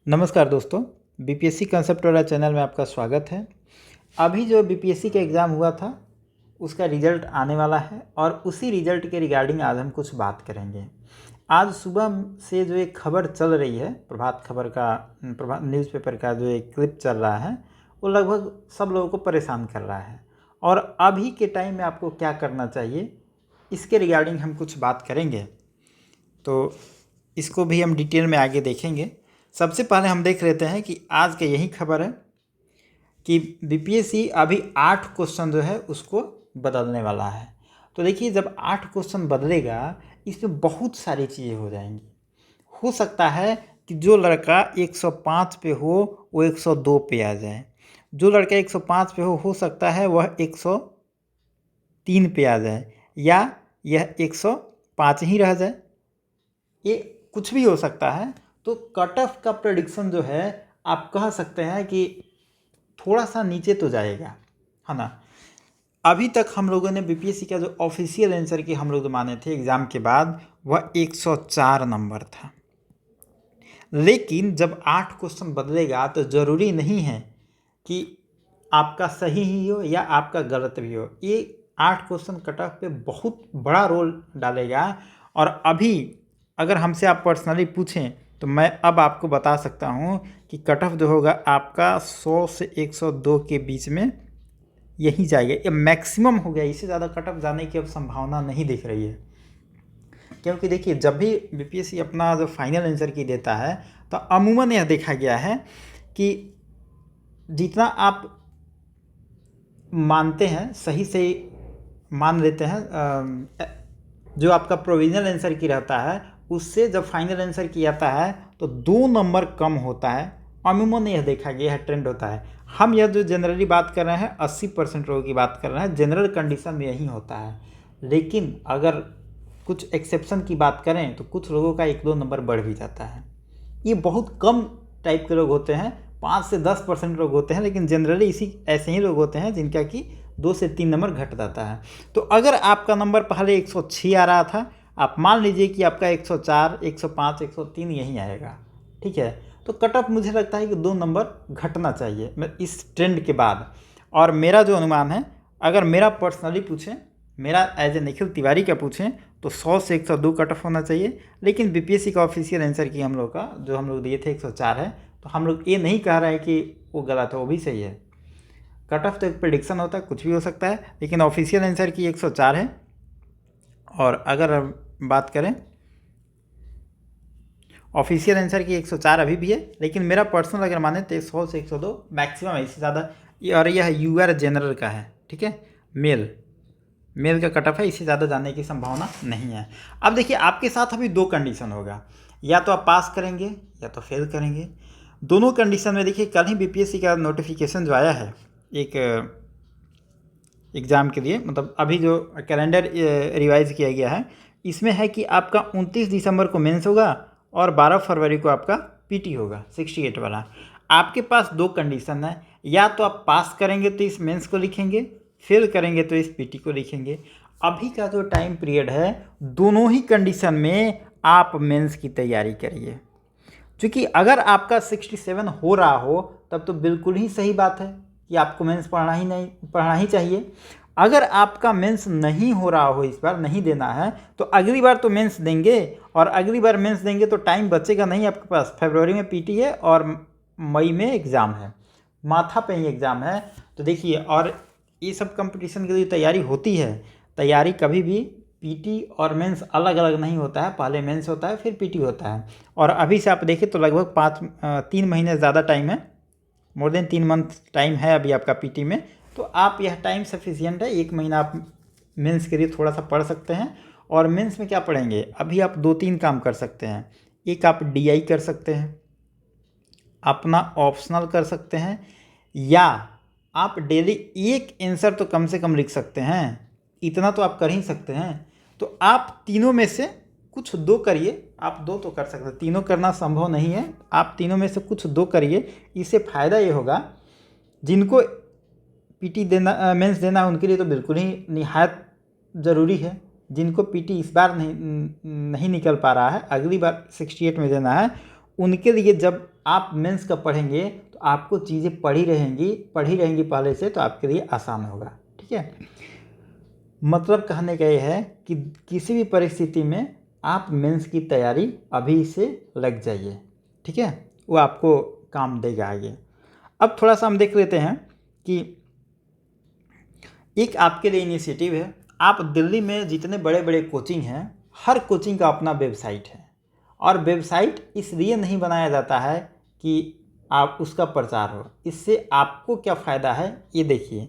नमस्कार दोस्तों, BPSC concept वाला चैनल में आपका स्वागत है। अभी जो बीपीएससी का एग्ज़ाम हुआ था उसका रिज़ल्ट आने वाला है और उसी रिज़ल्ट के रिगार्डिंग आज हम कुछ बात करेंगे। आज सुबह से जो एक खबर चल रही है, प्रभात खबर का न्यूज़पेपर का जो एक क्लिप चल रहा है, वो लगभग सब लोगों को परेशान कर रहा है। और अभी के टाइम में आपको क्या करना चाहिए, इसके रिगार्डिंग हम कुछ बात करेंगे। तो इसको भी हम डिटेल में आगे देखेंगे। सबसे पहले हम देख लेते हैं कि आज का यही खबर है कि बीपीएससी अभी 8 क्वेश्चन जो है उसको बदलने वाला है। तो देखिए, जब 8 क्वेश्चन बदलेगा इसमें बहुत सारी चीज़ें हो जाएंगी। हो सकता है कि जो लड़का 105 पे हो वो 102 पे आ जाए, जो लड़का 105 पे हो सकता है वह 103 पे आ जाए, या यह 105 ही रह जाए। ये कुछ भी हो सकता है। तो कट ऑफ का प्रेडिक्शन जो है आप कह सकते हैं कि थोड़ा सा नीचे तो जाएगा, है ना। अभी तक हम लोगों ने बीपीएससी का जो ऑफिशियल आंसर की हम लोग माने थे एग्ज़ाम के बाद, वह 104 नंबर था। लेकिन जब 8 क्वेश्चन बदलेगा तो ज़रूरी नहीं है कि आपका सही ही हो या आपका गलत भी हो। ये 8 क्वेश्चन कट ऑफ पे बहुत बड़ा रोल डालेगा। और अभी अगर हमसे आप पर्सनली पूछें तो मैं अब आपको बता सकता हूँ कि कट ऑफ जो होगा आपका 100 से 102 के बीच में यही जाएगा। ये मैक्सिमम हो गया, इससे ज़्यादा कट ऑफ जाने की अब संभावना नहीं दिख रही है। क्योंकि देखिए, जब भी बीपीएससी अपना जो फाइनल आंसर की देता है तो अमूमन यह देखा गया है कि जितना आप मानते हैं, सही से मान लेते हैं, जो आपका प्रोविजनल आंसर की रहता है उससे जब फाइनल आंसर की आता है तो 2 नंबर कम होता है। अमूमन यह देखा गया है, ट्रेंड होता है। हम यह जो जनरली बात कर रहे हैं 80% लोगों की बात कर रहे हैं, जनरल कंडीशन में यही होता है। लेकिन अगर कुछ एक्सेप्शन की बात करें तो कुछ लोगों का 1-2 नंबर बढ़ भी जाता है। ये बहुत कम टाइप के लोग होते हैं, 5 से 10% लोग होते हैं, लेकिन जनरली ऐसे ही लोग होते हैं जिनका कि 2 से 3 नंबर घट जाता है। तो अगर आपका नंबर पहले 106 आ रहा था, आप मान लीजिए कि आपका 104, 105, 103 यही आएगा, ठीक है। तो कट ऑफ मुझे लगता है कि 2 नंबर घटना चाहिए इस ट्रेंड के बाद। और मेरा जो अनुमान है, अगर मेरा पर्सनली पूछें, मेरा एज ए निखिल तिवारी का पूछें तो 100 से 102 कट ऑफ होना चाहिए। लेकिन बीपीएससी का ऑफिशियल आंसर की हम लोग का जो हम लोग दिए थे 104 है। तो हम लोग ये नहीं कह रहे हैं कि वो गलत है, वो भी सही है। कट ऑफ तो एक प्रेडिक्शन होता है, कुछ भी हो सकता है, लेकिन ऑफिशियल आंसर की 104 है। और अगर बात करें ऑफिशियल आंसर की 104 अभी भी है, लेकिन मेरा पर्सनल अगर माने तो 100 से 102 मैक्सिमम है, इससे ज़्यादा। और यह यूआर जनरल का है, ठीक है, मेल का कट ऑफ है, इससे ज़्यादा जाने की संभावना नहीं है। अब देखिए, आपके साथ अभी 2 कंडीशन होगा, या तो आप पास करेंगे या तो फेल करेंगे। दोनों कंडीशन में देखिए, कल ही बीपीएससी का नोटिफिकेशन जो आया है एक एग्ज़ाम के लिए, मतलब अभी जो कैलेंडर रिवाइज किया गया है, इसमें है कि आपका 29 दिसंबर को मेंस होगा और 12 फरवरी को आपका पीटी होगा 68 वाला। आपके पास 2 कंडीशन है, या तो आप पास करेंगे तो इस मेंस को लिखेंगे, फेल करेंगे तो इस पीटी को लिखेंगे। अभी का जो टाइम पीरियड है, दोनों ही कंडीशन में आप मेंस की तैयारी करिए। क्योंकि अगर आपका 67 हो रहा हो तब तो बिल्कुल ही सही बात है कि आपको मेंस पढ़ना ही चाहिए। अगर आपका मेंस नहीं हो रहा हो, इस बार नहीं देना है, तो अगली बार तो मेंस देंगे, और अगली बार मेंस देंगे तो टाइम बचेगा नहीं आपके पास। फरवरी में पीटी है और मई में एग्ज़ाम है, माथा पे ही एग्ज़ाम है। तो देखिए, और ये सब कंपटीशन की जो तैयारी होती है, तैयारी कभी भी पीटी और मेंस अलग अलग नहीं होता है। पहले मेंस होता है फिर पीटी होता है। और अभी से आप देखें तो लगभग 3 महीने ज़्यादा टाइम है, मोर देन 3 मंथ टाइम है अभी आपका पीटी में। तो आप यह टाइम सफिशिएंट है, 1 महीना आप मेंस के लिए थोड़ा सा पढ़ सकते हैं। और मेंस में क्या पढ़ेंगे, अभी आप 2-3 काम कर सकते हैं। एक, आप डीआई कर सकते हैं, अपना ऑप्शनल कर सकते हैं, या आप डेली एक आंसर तो कम से कम लिख सकते हैं। इतना तो आप कर ही सकते हैं। तो आप तीनों में से कुछ 2 करिए। आप 2 तो कर सकते हैं, तीनों करना संभव नहीं है। आप तीनों में से कुछ 2 करिए। इससे फ़ायदा ये होगा, जिनको पीटी देना मेंस देना है उनके लिए तो बिल्कुल ही निहायत ज़रूरी है। जिनको पीटी इस बार नहीं निकल पा रहा है, अगली बार 68 में देना है, उनके लिए जब आप मेंस का पढ़ेंगे तो आपको चीज़ें पढ़ी रहेंगी पहले से, तो आपके लिए आसान होगा। ठीक है, मतलब कहने का ये है कि किसी भी परिस्थिति में आप मेंस की तैयारी अभी से लग जाइए। ठीक है, वो आपको काम देगा आगे। अब थोड़ा सा हम देख लेते हैं कि एक आपके लिए इनिशिएटिव है। आप दिल्ली में जितने बड़े बड़े कोचिंग हैं, हर कोचिंग का अपना वेबसाइट है, और वेबसाइट इसलिए नहीं बनाया जाता है कि आप उसका प्रचार हो। इससे आपको क्या फ़ायदा है ये देखिए।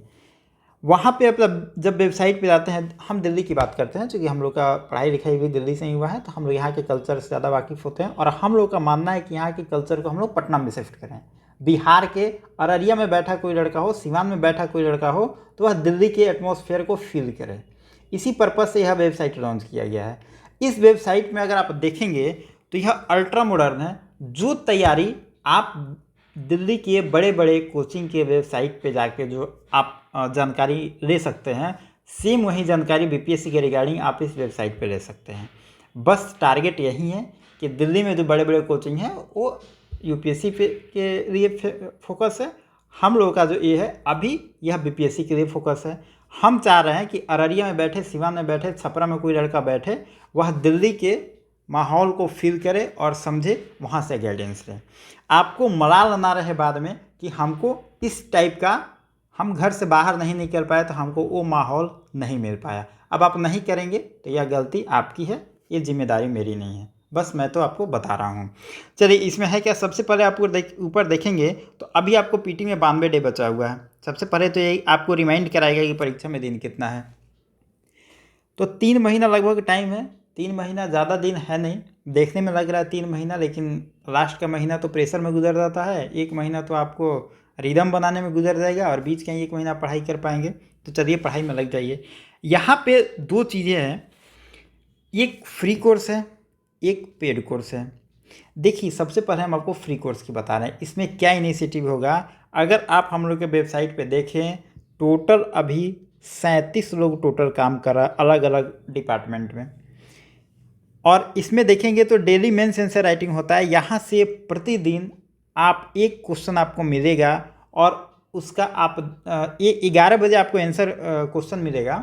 वहाँ पे मतलब जब वेबसाइट पे जाते हैं, हम दिल्ली की बात करते हैं क्योंकि हम लोग का पढ़ाई लिखाई भी दिल्ली से ही हुआ है, तो हम लोग यहाँ के कल्चर से ज़्यादा वाकिफ़ होते हैं। और हम लोग का मानना है कि यहाँ के कल्चर को हम लोग पटना में शिफ्ट करें। बिहार के अररिया में बैठा कोई लड़का हो, सिवान में बैठा कोई लड़का हो, तो वह दिल्ली के एटमॉस्फेयर को फील करे। इसी पर्पज़ से यह वेबसाइट लॉन्च किया गया है। इस वेबसाइट में अगर आप देखेंगे तो यह अल्ट्रा मॉडर्न है। जो तैयारी आप दिल्ली के बड़े बड़े कोचिंग के वेबसाइट पे जाके जो आप जानकारी ले सकते हैं, सेम वही जानकारी बीपीएससी के रिगार्डिंग आप इस वेबसाइट पे ले सकते हैं। बस टारगेट यही है कि दिल्ली में जो बड़े बड़े कोचिंग हैं वो यूपीएससी पे के लिए फोकस है। हम लोगों का जो ये है अभी, यह बीपीएससी के लिए फोकस है। हम चाह रहे हैं कि अररिया में बैठे, सिवान में बैठे, छपरा में कोई लड़का बैठे, वह दिल्ली के माहौल को फील करे और समझे, वहाँ से गाइडेंस लें। आपको मलाल ना रहे बाद में कि हमको इस टाइप का, हम घर से बाहर नहीं निकल पाए तो हमको वो माहौल नहीं मिल पाया। अब आप नहीं करेंगे तो यह गलती आपकी है, ये जिम्मेदारी मेरी नहीं है। बस मैं तो आपको बता रहा हूँ। चलिए, इसमें है क्या, सबसे पहले आपको ऊपर देखेंगे तो अभी आपको पीटी में 92 डे बचा हुआ है। सबसे पहले तो ये आपको रिमाइंड कराएगा कि परीक्षा में दिन कितना है। तो 3 महीना लगभग टाइम है। 3 महीना ज़्यादा दिन है नहीं, देखने में लग रहा है 3 महीना, लेकिन लास्ट का महीना तो प्रेशर में गुजर जाता है। 1 महीना तो आपको रिदम बनाने में गुजर जाएगा और बीच का 1 महीना पढ़ाई कर पाएंगे। तो चलिए पढ़ाई में लग जाइए। यहाँ पे 2 चीज़ें हैं, एक फ्री कोर्स है, एक पेड कोर्स है। देखिए, सबसे पहले हम आपको फ्री कोर्स की बता रहे हैं। इसमें क्या इनिशिएटिव होगा, अगर आप हम लोग के वेबसाइट पे देखें, टोटल अभी 37 लोग टोटल काम कर रहा है अलग अलग डिपार्टमेंट में। और इसमें देखेंगे तो डेली मेंस आंसर राइटिंग होता है। यहाँ से प्रतिदिन आप एक क्वेश्चन आपको मिलेगा और उसका आप 11 बजे आपको आंसर क्वेश्चन मिलेगा।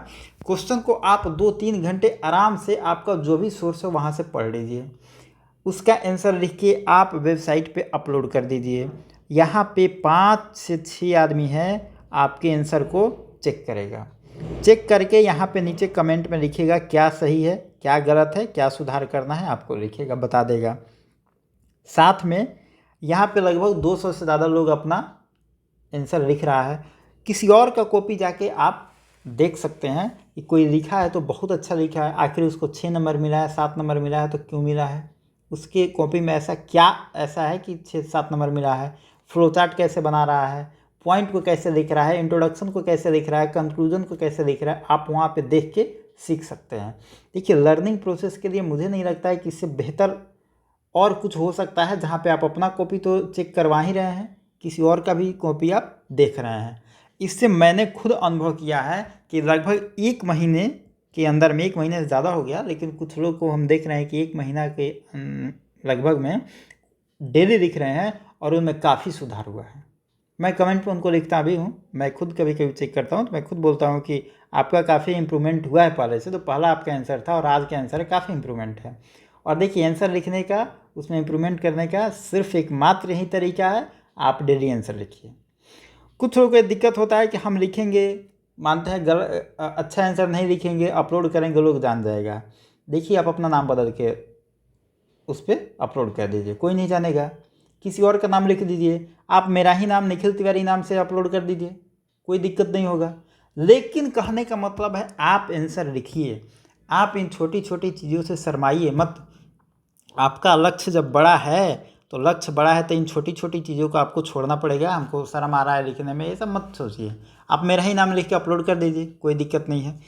क्वेश्चन को आप 2-3 घंटे आराम से आपका जो भी सोर्स है वहाँ से पढ़ लीजिए। उसका आंसर लिख के आप वेबसाइट पे अपलोड कर दीजिए। यहाँ पे 5 से 6 आदमी हैं, आपके आंसर को चेक करेगा। चेक करके यहाँ पे नीचे कमेंट में लिखेगा क्या सही है, क्या गलत है, क्या सुधार करना है, आपको लिखेगा, बता देगा। साथ में यहाँ पे लगभग 200 से ज़्यादा लोग अपना आंसर लिख रहा है। किसी और का कॉपी जाके आप देख सकते हैं कि कोई लिखा है तो बहुत अच्छा लिखा है, आखिर उसको 6 नंबर मिला है, 7 नंबर मिला है, तो क्यों मिला है, उसके कॉपी में ऐसा क्या ऐसा है कि 6-7 नंबर मिला है। फ्लो चार्ट कैसे बना रहा है, पॉइंट को कैसे लिख रहा है, इंट्रोडक्शन को कैसे लिख रहा है, कंक्लूजन को कैसे लिख रहा है, आप वहाँ पे देख के सीख सकते हैं। देखिए, लर्निंग प्रोसेस के लिए मुझे नहीं लगता है कि इससे बेहतर और कुछ हो सकता है, जहाँ पे आप अपना कॉपी तो चेक करवा ही रहे हैं, किसी और का भी कॉपी आप देख रहे हैं। इससे मैंने खुद अनुभव किया है कि लगभग 1 महीने के अंदर में, 1 महीने से ज़्यादा हो गया, लेकिन कुछ लोग को हम देख रहे हैं कि 1 महीना के लगभग में डेली लिख रहे हैं और उनमें काफ़ी सुधार हुआ है। मैं कमेंट पे उनको लिखता भी हूँ, मैं खुद कभी कभी चेक करता हूँ, तो मैं खुद बोलता हूँ कि आपका काफ़ी इम्प्रूवमेंट हुआ है पहले से। तो पहला आपका आंसर था और आज का आंसर काफ़ी इम्प्रूवमेंट है। और देखिए, आंसर लिखने का, उसमें इम्प्रूवमेंट करने का सिर्फ एकमात्र यही तरीका है, आप डेली आंसर लिखिए। कुछ लोगों को दिक्कत होता है कि हम लिखेंगे, मानते हैं अच्छा आंसर नहीं लिखेंगे, अपलोड करेंगे लोग जान जाएगा। देखिए, आप अपना नाम बदल के उस पर अपलोड कर दीजिए, कोई नहीं जानेगा। किसी और का नाम लिख दीजिए, आप मेरा ही नाम निखिल तिवारी नाम से अपलोड कर दीजिए, कोई दिक्कत नहीं होगा। लेकिन कहने का मतलब है, आप आंसर लिखिए, आप इन छोटी छोटी चीज़ों से शर्माइए मत। आपका लक्ष्य जब बड़ा है तो लक्ष्य बड़ा है, तो इन छोटी छोटी चीज़ों को आपको छोड़ना पड़ेगा। हमको शर्म आ रहा है लिखने में, ये सब मत सोचिए, आप मेरा ही नाम लिख के अपलोड कर दीजिए, कोई दिक्कत नहीं है।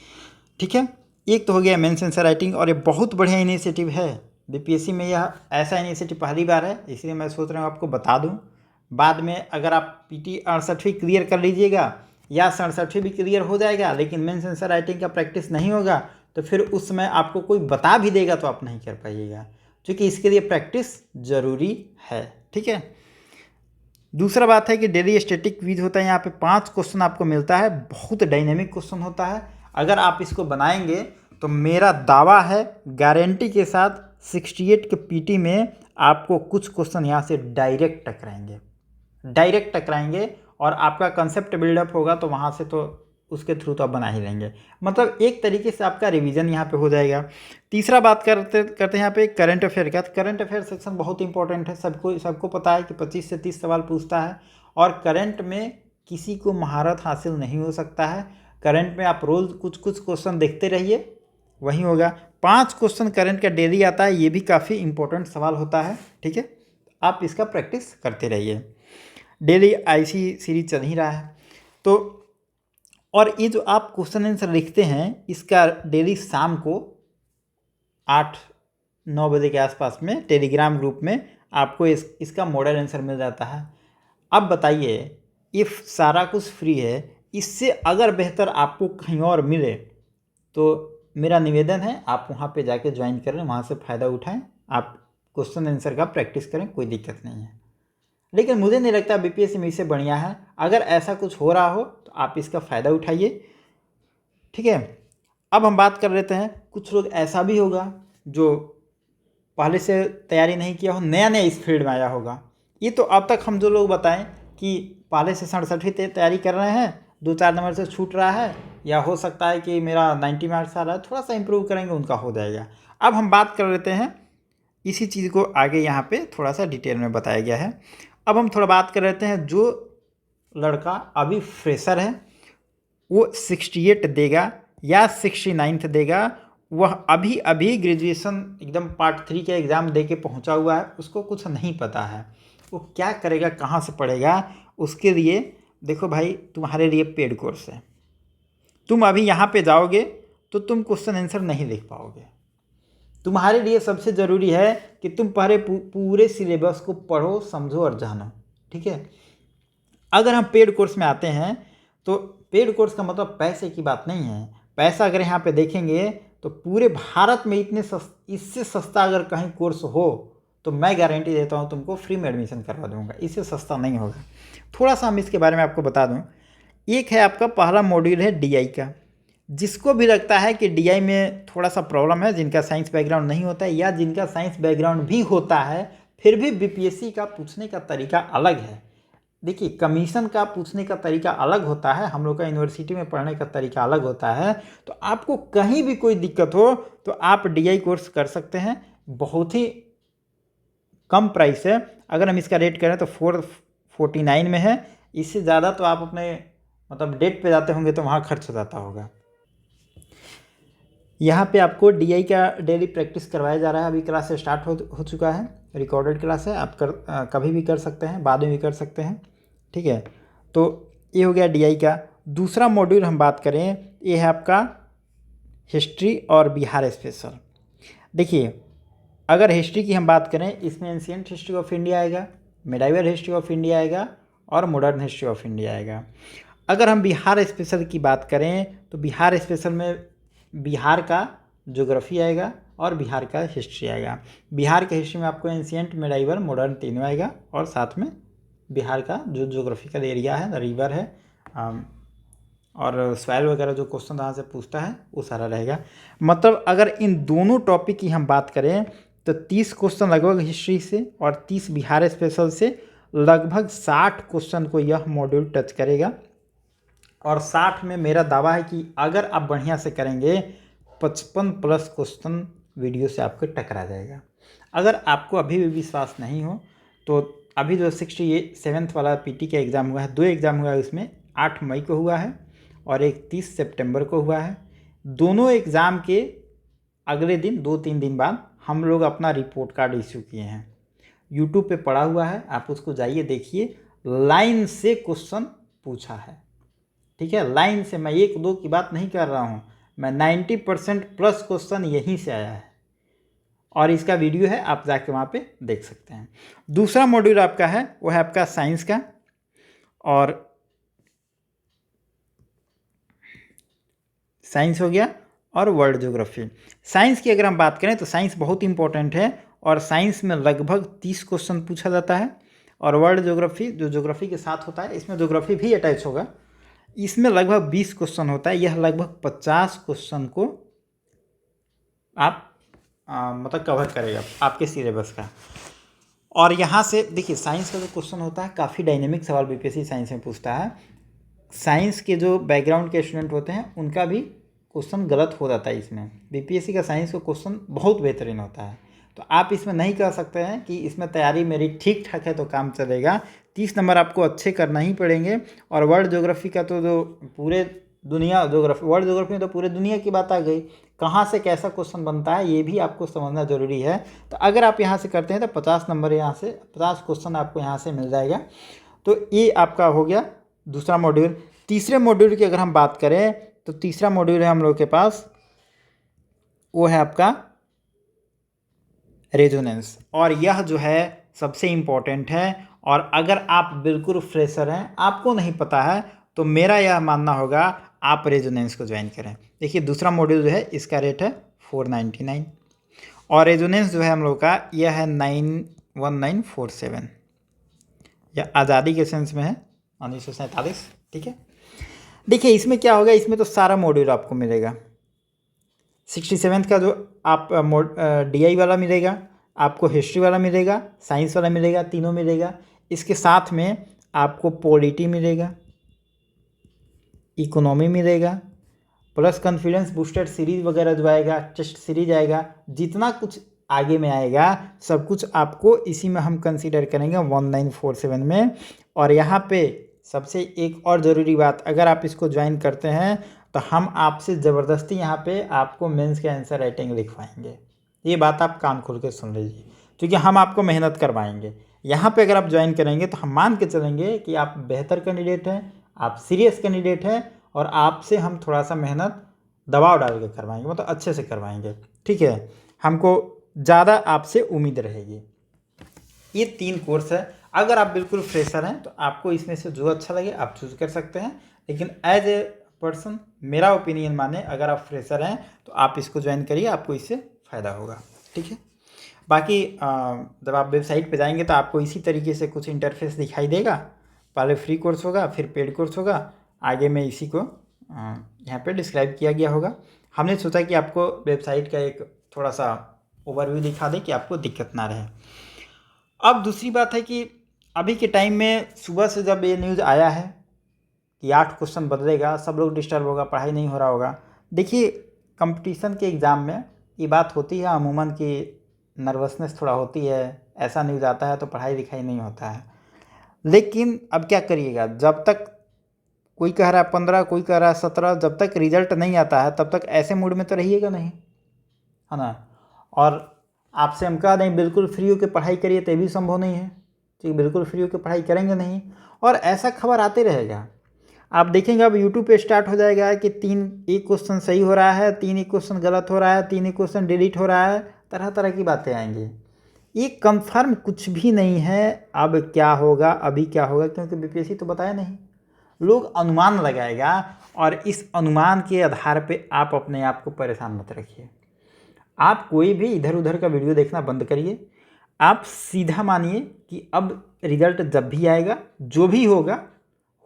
ठीक है, एक तो हो गया मेंस आंसर राइटिंग, और ये बहुत बढ़िया इनिशिएटिव है बीपीएससी में। यह ऐसा इनिशिएटिव पहली बार है, इसलिए मैं सोच रहा हूँ आपको बता दूँ। बाद में अगर आप पीटी 68वीं क्लियर कर लीजिएगा या 67वीं भी क्लियर हो जाएगा, लेकिन मेंस आंसर राइटिंग का प्रैक्टिस नहीं होगा, तो फिर उस समय आपको कोई बता भी देगा तो आप नहीं कर पाइएगा, क्योंकि इसके लिए प्रैक्टिस ज़रूरी है। ठीक है, दूसरा बात है कि डेली स्टैटिक क्विज होता है, यहाँ पे 5 क्वेश्चन आपको मिलता है, बहुत डायनेमिक क्वेश्चन होता है। अगर आप इसको बनाएंगे तो मेरा दावा है गारंटी के साथ 68 के पीटी में आपको कुछ क्वेश्चन यहाँ से डायरेक्ट टकराएंगे और आपका कंसेप्ट बिल्डअप होगा तो वहाँ से तो उसके थ्रू तो आप बना ही लेंगे। मतलब एक तरीके से आपका रिवीजन यहाँ पे हो जाएगा। तीसरा बात करते हैं यहाँ पे करंट अफेयर का। करंट अफेयर सेक्शन बहुत इंपॉर्टेंट है, सबको पता है कि 25 से 30 सवाल पूछता है और करंट में किसी को महारत हासिल नहीं हो सकता है। करंट में आप रोज़ कुछ क्वेश्चन देखते रहिए, वही होगा। 5 क्वेश्चन करंट का डेली आता है, ये भी काफ़ी इंपॉर्टेंट सवाल होता है, ठीक है। आप इसका प्रैक्टिस करते रहिए। डेली आईसी सीरीज चल ही रहा है तो, और ये जो आप क्वेश्चन आंसर लिखते हैं इसका डेली शाम को 8-9 बजे के आसपास में टेलीग्राम ग्रुप में आपको इसका मॉडल आंसर मिल जाता है। अब बताइए, इफ़ सारा कुछ फ्री है, इससे अगर बेहतर आपको कहीं और मिले तो मेरा निवेदन है आप वहाँ पे जाके ज्वाइन करें, वहाँ से फ़ायदा उठाएं, आप क्वेश्चन आंसर का प्रैक्टिस करें, कोई दिक्कत नहीं है। लेकिन मुझे नहीं लगता बीपीएससी में इससे बढ़िया है। अगर ऐसा कुछ हो रहा हो तो आप इसका फ़ायदा उठाइए, ठीक है। अब हम बात कर लेते हैं, कुछ लोग ऐसा भी होगा जो पहले से तैयारी नहीं किया हो, नया इस फील्ड में आया होगा। ये तो अब तक हम जो लोग बताएं कि पहले से 67वीं तैयारी कर रहे हैं, 2-4 नंबर से छूट रहा है, या हो सकता है कि मेरा 90 मार्क्स आ रहा है, थोड़ा सा इंप्रूव करेंगे उनका हो जाएगा। अब हम बात कर लेते हैं इसी चीज़ को, आगे यहाँ पे थोड़ा सा डिटेल में बताया गया है। अब हम थोड़ा बात कर लेते हैं, जो लड़का अभी फ्रेशर है वो 68 देगा या 69 देगा, वह अभी ग्रेजुएशन एकदम पार्ट 3 के एग्ज़ाम दे के पहुँचा हुआ है, उसको कुछ नहीं पता है, वो क्या करेगा, कहाँ से पढ़ेगा। उसके लिए देखो भाई, तुम्हारे लिए पेड कोर्स है। तुम अभी यहाँ पे जाओगे तो तुम क्वेश्चन आंसर नहीं लिख पाओगे। तुम्हारे लिए सबसे ज़रूरी है कि तुम पहले पूरे सिलेबस को पढ़ो, समझो और जानो, ठीक है। अगर हम पेड कोर्स में आते हैं तो पेड कोर्स का मतलब पैसे की बात नहीं है। पैसा अगर यहाँ पे देखेंगे तो पूरे भारत में इससे सस्ता अगर कहीं कोर्स हो तो मैं गारंटी देता हूँ तुमको फ्री में एडमिशन करवा दूँगा, इससे सस्ता नहीं होगा। थोड़ा सा हम इसके बारे में आपको बता दूँ। एक है आपका पहला मॉड्यूल है डीआई का। जिसको भी लगता है कि डीआई में थोड़ा सा प्रॉब्लम है, जिनका साइंस बैकग्राउंड नहीं होता है या जिनका साइंस बैकग्राउंड भी होता है फिर भी बीपीएससी का पूछने का तरीका अलग है। देखिए, कमीशन का पूछने का तरीका अलग होता है, हम लोग का यूनिवर्सिटी में पढ़ने का तरीका अलग होता है। तो आपको कहीं भी कोई दिक्कत हो तो आप डीआई कोर्स कर सकते हैं, बहुत ही कम प्राइस है। अगर हम इसका रेट करें तो 449 में है, इससे ज़्यादा तो आप अपने मतलब डेट पे जाते होंगे तो वहाँ खर्च हो जाता होगा। यहाँ पे आपको डीआई का डेली प्रैक्टिस करवाया जा रहा है। अभी क्लास स्टार्ट हो चुका है, रिकॉर्डेड क्लास है, आप कभी भी कर सकते हैं, बाद में भी कर सकते हैं, ठीक है। तो ये हो गया डीआई का। दूसरा मॉड्यूल हम बात करें, ये है आपका हिस्ट्री और बिहार स्पेशल। देखिए, अगर हिस्ट्री की हम बात करें, इसमें एंशिएंट हिस्ट्री ऑफ इंडिया आएगा, मेडाइवल हिस्ट्री ऑफ इंडिया आएगा और मॉडर्न हिस्ट्री ऑफ इंडिया आएगा। अगर हम बिहार स्पेशल की बात करें तो बिहार स्पेशल में बिहार का ज्योग्राफी आएगा और बिहार का हिस्ट्री आएगा। बिहार के हिस्ट्री में आपको एंशिएंट, मेडाइवल, मॉडर्न तीनों आएगा और साथ में बिहार का जो ज्योग्राफिकल एरिया है, रिवर है और सॉइल वगैरह जो क्वेश्चन यहाँ से पूछता है वो सारा रहेगा। मतलब अगर इन दोनों टॉपिक की हम बात करें तो 30 क्वेश्चन लगभग हिस्ट्री से और 30 बिहार स्पेशल से, लगभग 60 क्वेश्चन को यह मॉड्यूल टच करेगा। और 60 में मेरा दावा है कि अगर आप बढ़िया से करेंगे 55+ क्वेश्चन वीडियो से आपको टकरा जाएगा। अगर आपको अभी भी विश्वास नहीं हो तो अभी जो 67th वाला पीटी का एग्ज़ाम हुआ है, 2 एग्ज़ाम हुआ है, उसमें 8 मई को हुआ है और एक 30 सितंबर को हुआ है। दोनों एग्ज़ाम के अगले दिन 2-3 दिन बाद हम लोग अपना रिपोर्ट कार्ड इश्यू किए हैं। यूट्यूब पे पड़ा हुआ है, आप उसको जाइए देखिए, लाइन से क्वेश्चन पूछा है, ठीक है। लाइन से, मैं 1-2 की बात नहीं कर रहा हूँ, मैं 90% + क्वेश्चन यहीं से आया है और इसका वीडियो है, आप जाके वहाँ पे देख सकते हैं। दूसरा मॉड्यूल आपका है वो है आपका साइंस का, और साइंस हो गया और वर्ल्ड ज्योग्राफी। साइंस की अगर हम बात करें तो साइंस बहुत इंपॉर्टेंट है और साइंस में लगभग 30 क्वेश्चन पूछा जाता है और वर्ल्ड ज्योग्राफी जो ज्योग्राफी के साथ होता है, इसमें ज्योग्राफी भी अटैच होगा। इसमें लगभग 20 क्वेश्चन होता है, यह लगभग 50 क्वेश्चन को आप मतलब कवर करेगा आपके सिलेबस का। और यहाँ से देखिए साइंस का जो क्वेश्चन होता है काफ़ी डायनेमिक सवाल बीपीएससी साइंस में पूछता है। साइंस के जो बैकग्राउंड के स्टूडेंट होते हैं उनका भी क्वेश्चन गलत हो जाता है इसमें। बीपीएससी का साइंस का क्वेश्चन बहुत बेहतरीन होता है, तो आप इसमें नहीं कह सकते हैं कि इसमें तैयारी मेरी ठीक ठाक है तो काम चलेगा। 30 नंबर आपको अच्छे करना ही पड़ेंगे। और वर्ल्ड ज्योग्राफी का तो जो पूरे दुनिया ज्योग्राफी, वर्ल्ड ज्योग्राफी में तो पूरे दुनिया की बात आ गई, कहाँ से कैसा क्वेश्चन बनता है ये भी आपको समझना जरूरी है। तो अगर आप यहाँ से करते हैं तो 50 नंबर यहाँ से 50 क्वेश्चन आपको यहाँ से मिल जाएगा। तो ये आपका हो गया दूसरा मॉड्यूल। तीसरे मॉड्यूल की अगर हम बात करें तो तीसरा मॉड्यूल है हम लोग के पास, वो है आपका रेजोनेंस। और यह जो है सबसे इम्पोर्टेंट है। और अगर आप बिल्कुल फ्रेशर हैं, आपको नहीं पता है, तो मेरा यह मानना होगा आप रेजोनेंस को ज्वाइन करें। देखिए दूसरा मॉड्यूल जो है इसका रेट है 499 और रेजोनेंस जो है हम लोग का यह है 91947, यह आज़ादी के सेंस में है 1947। ठीक है, देखिए इसमें क्या होगा, इसमें तो सारा मॉड्यूल आपको मिलेगा। 67 का जो आप DI वाला मिलेगा, आपको हिस्ट्री वाला मिलेगा, साइंस वाला मिलेगा, तीनों मिलेगा। इसके साथ में आपको पॉलिटी मिलेगा, इकोनॉमी मिलेगा, प्लस कॉन्फिडेंस बूस्टर सीरीज वगैरह जो आएगा, टेस्ट सीरीज आएगा, जितना कुछ आगे में आएगा सब कुछ आपको इसी में हम कंसीडर करेंगे 1947 में। और यहाँ पे सबसे एक और ज़रूरी बात, अगर आप इसको ज्वाइन करते हैं तो हम आपसे ज़बरदस्ती यहाँ पे आपको मेंस के आंसर राइटिंग लिखवाएंगे। ये बात आप कान खोल के सुन लीजिए, क्योंकि हम आपको मेहनत करवाएंगे। यहाँ पे अगर आप ज्वाइन करेंगे तो हम मान के चलेंगे कि आप बेहतर कैंडिडेट हैं, आप सीरियस कैंडिडेट हैं, और आपसे हम थोड़ा सा मेहनत दबाव डाल के करवाएंगे, मतलब अच्छे से करवाएंगे। ठीक है, हमको ज़्यादा आपसे उम्मीद रहेगी। ये 3 कोर्स है। अगर आप बिल्कुल फ्रेशर हैं तो आपको इसमें से जो अच्छा लगे आप चूज़ कर सकते हैं, लेकिन एज ए पर्सन मेरा ओपिनियन माने, अगर आप फ्रेशर हैं तो आप इसको ज्वाइन करिए, आपको इससे फ़ायदा होगा। ठीक है, बाकी जब आप वेबसाइट पे जाएंगे तो आपको इसी तरीके से कुछ इंटरफेस दिखाई देगा। पहले फ्री कोर्स होगा, फिर पेड कोर्स होगा, आगे में इसी को यहाँ पे डिस्क्राइब किया गया होगा। हमने सोचा कि आपको वेबसाइट का एक थोड़ा सा ओवरव्यू दिखा दें कि आपको दिक्कत ना रहे। अब दूसरी बात है कि अभी के टाइम में सुबह से जब ये न्यूज़ आया है कि 8 क्वेश्चन बदलेगा, सब लोग डिस्टर्ब होगा, पढ़ाई नहीं हो रहा होगा। देखिए कंपटीशन के एग्ज़ाम में ये बात होती है अमूमन कि नर्वसनेस थोड़ा होती है, ऐसा न्यूज़ आता है तो पढ़ाई लिखाई नहीं होता है। लेकिन अब क्या करिएगा, जब तक कोई कह रहा है 15, कोई कह रहा है 17, जब तक रिजल्ट नहीं आता है तब तक ऐसे मूड में तो रहिएगा नहीं, है ना। और आपसे हम कह दें बिल्कुल फ्री होकर पढ़ाई करिए तो ये भी संभव नहीं है, ठीक, बिल्कुल फ्री होकर पढ़ाई करेंगे नहीं। और ऐसा खबर आते रहेगा, आप देखेंगे अब यूट्यूब पे स्टार्ट हो जाएगा कि 1 क्वेश्चन सही हो रहा है, 3 क्वेश्चन गलत हो रहा है, 3 क्वेश्चन डिलीट हो रहा है, तरह तरह की बातें आएंगी। ये कंफर्म कुछ भी नहीं है अब क्या होगा, अभी क्या होगा, क्योंकि बीपीएससी तो बताया नहीं। लोग अनुमान लगाएगा और इस अनुमान के आधार पे आप अपने आप को परेशान मत रखिए। आप कोई भी इधर उधर का वीडियो देखना बंद करिए। आप सीधा मानिए कि अब रिजल्ट जब भी आएगा, जो भी होगा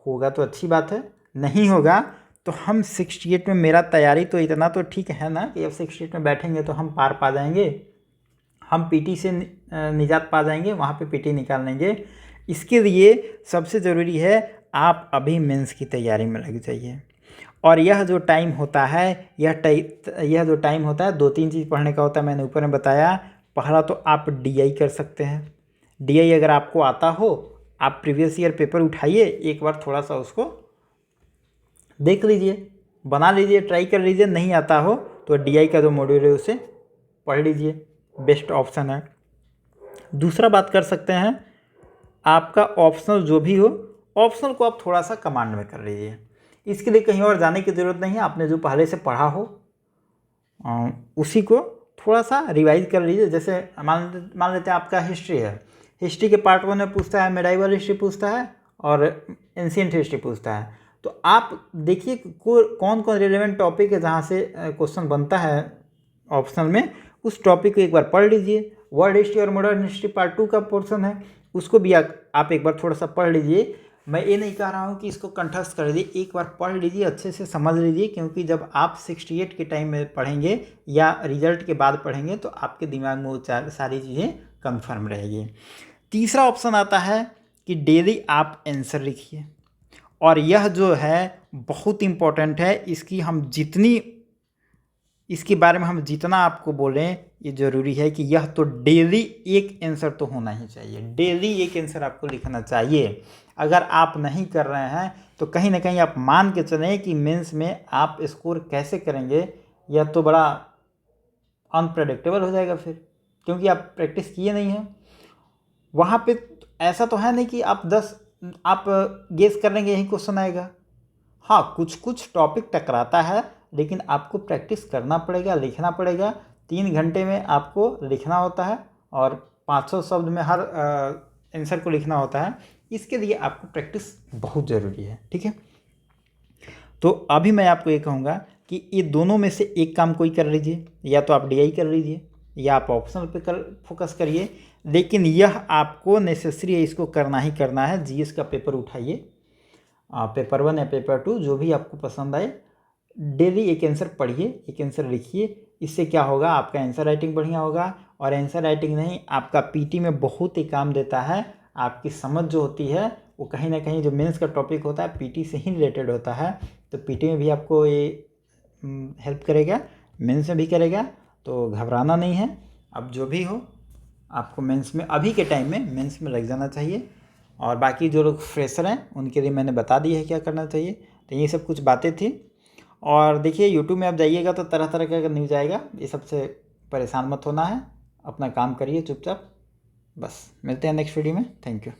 होगा तो अच्छी बात है, नहीं होगा तो हम 68 में, मेरा तैयारी तो इतना तो ठीक है ना कि अब 68 में बैठेंगे तो हम पार पा जाएंगे, हम पीटी से निजात पा जाएंगे, वहाँ पे पीटी निकाल लेंगे। इसके लिए सबसे ज़रूरी है आप अभी मेंस की तैयारी में लग जाइए। और यह जो टाइम होता है, यह जो टाइम होता है 2-3 चीज़ पढ़ने का होता है, मैंने ऊपर में बताया। पहला तो आप DI कर सकते हैं। DI अगर आपको आता हो, आप प्रीवियस ईयर पेपर उठाइए, एक बार थोड़ा सा उसको देख लीजिए, बना लीजिए, ट्राई कर लीजिए। नहीं आता हो तो DI का जो मॉड्यूल है उसे पढ़ लीजिए, बेस्ट ऑप्शन है। दूसरा बात कर सकते हैं, आपका ऑप्शनल जो भी हो, ऑप्शनल को आप थोड़ा सा कमांड में कर लीजिए। इसके लिए कहीं और जाने की ज़रूरत नहीं है, आपने जो पहले से पढ़ा हो उसी को थोड़ा सा रिवाइज कर लीजिए। जैसे मान लेते हैं आपका हिस्ट्री है, हिस्ट्री के पार्ट 1 में पूछता है, मेडाइवल हिस्ट्री पूछता है और एंशिएंट हिस्ट्री पूछता है। तो आप देखिए कौन कौन रिलेवेंट टॉपिक है जहाँ से क्वेश्चन बनता है ऑप्शनल में, उस टॉपिक को एक बार पढ़ लीजिए। वर्ल्ड हिस्ट्री और मॉडर्न हिस्ट्री पार्ट 2 का पोर्शन है, उसको भी आप एक बार थोड़ा सा पढ़ लीजिए। मैं ये नहीं कह रहा हूँ कि इसको कंठस्थ कर लीजिए, एक बार पढ़ लीजिए, अच्छे से समझ लीजिए, क्योंकि जब आप 68 के टाइम में पढ़ेंगे या रिजल्ट के बाद पढ़ेंगे तो आपके दिमाग में वो सारी चीज़ें कंफर्म रहेगी। तीसरा ऑप्शन आता है कि डेली आप आंसर लिखिए, और यह जो है बहुत इम्पोर्टेंट है। इसके बारे में हम जितना आपको बोलें ये ज़रूरी है कि यह तो डेली एक आंसर तो होना ही चाहिए, डेली एक आंसर आपको लिखना चाहिए। अगर आप नहीं कर रहे हैं तो कहीं ना कहीं आप मान के चलें कि मेंस में आप स्कोर कैसे करेंगे, यह तो बड़ा अनप्रेडिक्टेबल हो जाएगा फिर, क्योंकि आप प्रैक्टिस किए नहीं हैं। वहाँ पे ऐसा तो है नहीं कि आप गेस कर लेंगे यही क्वेश्चन आएगा। हाँ, कुछ कुछ टॉपिक टकराता है, लेकिन आपको प्रैक्टिस करना पड़ेगा, लिखना पड़ेगा। 3 घंटे में आपको लिखना होता है और 500 शब्द में हर आंसर को लिखना होता है। इसके लिए आपको प्रैक्टिस बहुत ज़रूरी है, ठीक है। तो अभी मैं आपको ये कहूँगा कि ये दोनों में से एक काम कोई कर लीजिए, या तो आप DI कर लीजिए या आप ऑप्शनल पे फोकस करिए, लेकिन यह आपको नेसेसरी है, इसको करना ही करना है। GS का पेपर उठाइए, पेपर 1 या पेपर 2 जो भी आपको पसंद आए, डेली एक आंसर पढ़िए, एक आंसर लिखिए। इससे क्या होगा, आपका आंसर राइटिंग बढ़िया होगा, और आंसर राइटिंग नहीं, आपका PT में बहुत ही काम देता है। आपकी समझ जो होती है वो कहीं ना कहीं जो मेंस का टॉपिक होता है PT से ही रिलेटेड होता है, तो PT में भी आपको ये हेल्प करेगा, मेंस में भी करेगा। तो घबराना नहीं है। अब जो भी हो, आपको मेंस में अभी के टाइम में मेंस में लग जाना चाहिए। और बाकी जो लोग फ्रेशर हैं उनके लिए मैंने बता दी है क्या करना चाहिए। तो ये सब कुछ बातें थी। और देखिए यूट्यूब में आप जाइएगा तो तरह तरह का न्यूज़ आएगा, ये सबसे परेशान मत होना है, अपना काम करिए चुपचाप। बस मिलते हैं नेक्स्ट वीडियो में। Thank you.